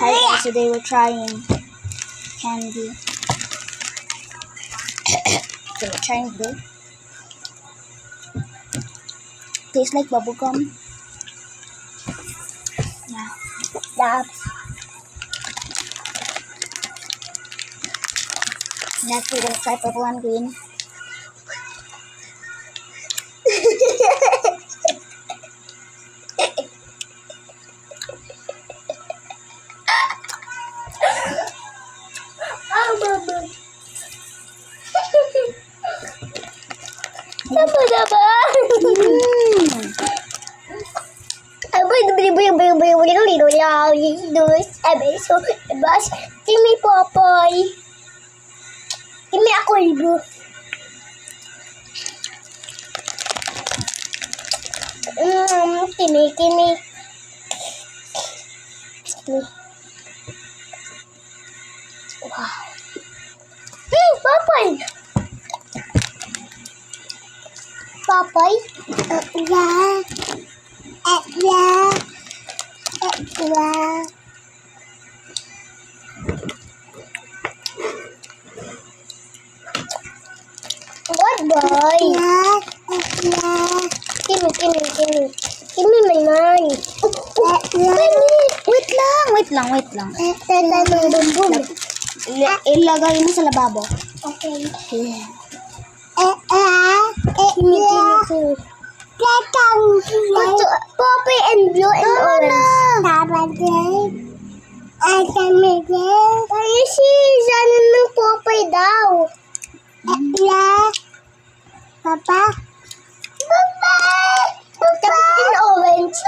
Hi guys, today we're trying candy. So we're trying this. Tastes like bubblegum. Yeah. Next we're gonna try purple and green. Kimi Popoy. Kimi ako ibu. Kimi. Wow. Popoy. Popoy. What boy? Kimi naman. Wait lang. Ilagay mo sa lababo. Okay. Yeah. Kimi. Poppy and blue and orange. Tayo si Zana ng Poppy daw. Papa? Tapos yung orange.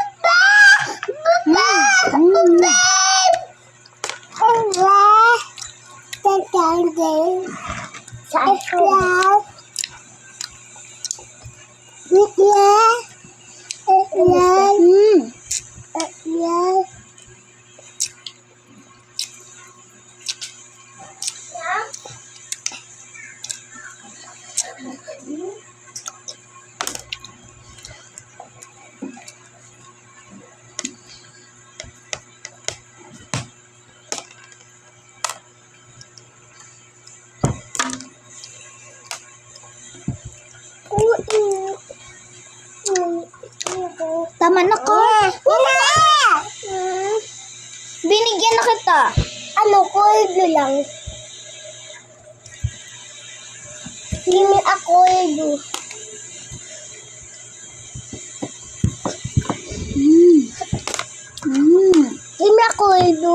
Tama na ko. Binigyan na kita. Ano ko, blue lang. Kimi ako blue. Kimi ako blue.